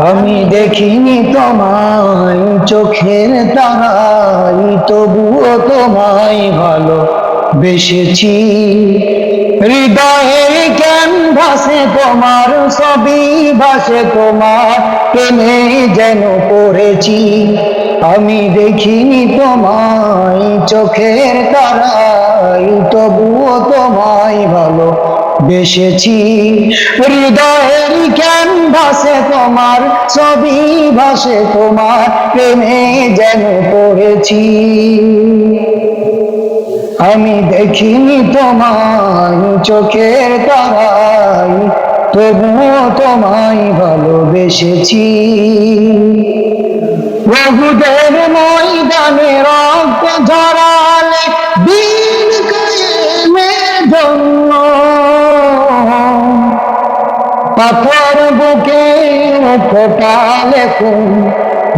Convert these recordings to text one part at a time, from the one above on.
আমি দেখিনি তোমায় চোখের তারাই, তবুও তোমায় ভালো বেসেছি। হৃদয়ের ক্যানভাসে তোমার ছবি ভাসে, তোমার প্রেমে যেন পড়েছি। আমি দেখিনি তোমায় চোখের তারাই, তবুও তোমায় ভালো বেসেছি। হৃদয়ের ক্যানভাসে তোমার ছবি ভাসে, তোমার প্রেমে যেন পড়েছি। আমি দেখিনি তোমায় চোখের তারাই, তবুও তোমায় ভালোবেসেছি। বহুদের ময়দানে রক্ত ঝরালে দিন কায়েমের জন্য, পাথর বুকে ফোটালে খুন,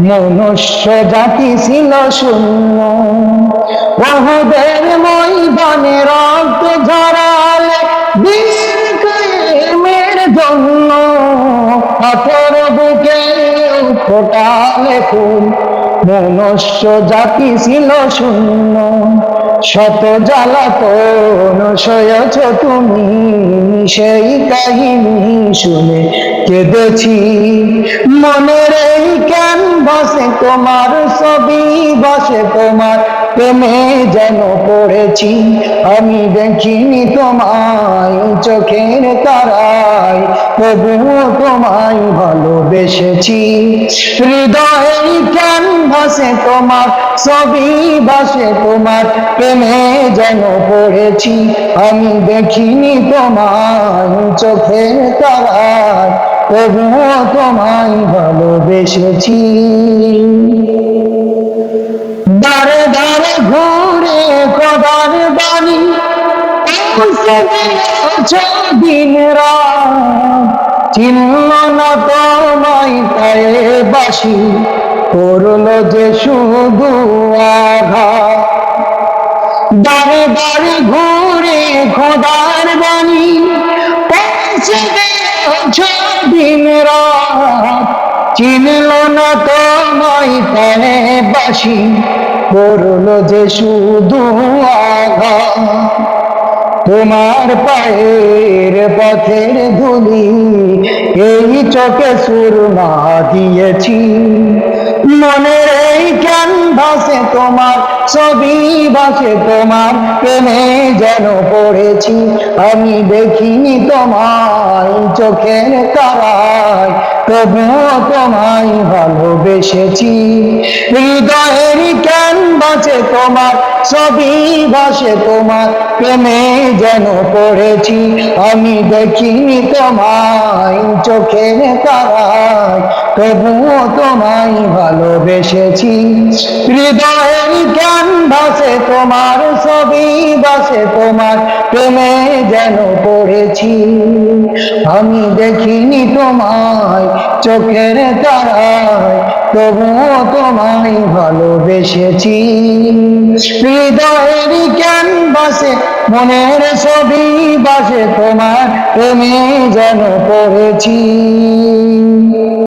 মনুষ্য জাতি ছিল শূন্য। বহুদের ময়দানে রক্ত ঝরালে দিন কায়েমের জন্য, পাথর বুকে ফোটালে খুন, মনুষ্য জাতি ছিল শূন্য। শত জ্বালাতন সয়েছ তুমি, সেই কাহিনী শুনে কেঁদেছি। মনের এই ক্যানভাসে তোমার ছবি ভাসে, তোমার প্রেমে যেন পড়েছি। আমি দেখিনি তোমায় চোখের তারাই, তবুও তোমায় ভালোবেসেছি। হৃদয়ের ক্যানভাসে তোমার ছবি ভাসে, তোমার প্রেমে যেন পড়েছি। আমি দেখিনি তোমায় চোখের তারাই, তবুও তোমায় ভালোবেসেছি। দাঁড়ে দাঁড়ে ঘুরে খোদার বাণী, দিন রাত চিনল না তোমায় পায়ে বাসি, করলো যে শুধু আঘাত। দাঁড়ে দাঁড়ে ঘুরে খোদার বাণী, দিন রাত চিনল না তোমায় পায়ে বাসি, করলো যে শুধু আঘাত। তোমার পায়ের পথের ধুলি এই চোখে সুরমা দিয়েছি। মনের এই ক্যানভাসে তোমার ছবি ভাসে, তোমার প্রেমে যেন পড়েছি। আমি দেখিনি তোমায় চোখের তারায়, তবুও তোমায় ভালোবেসেছি। হৃদয়ের ক্যানভাসে তোমার ছবি ভাসে, তোমার প্রেমে যেন পড়েছি। আমি দেখিনি তোমায় চোখের তারায়, তবুও তোমায় ভালোবেসেছি। হৃদয়ের ক্যানভাসে তোমার ছবি ভাসে, তোমার প্রেমে যেন পড়েছি। আমি দেখিনি তোমায় চোখের তারায়, তবুও তোমায় ভালোবেসেছি। হৃদয়ের ক্যানভাসে মনের ছবি ভাসে, তোমার প্রেমে যেন পড়েছি।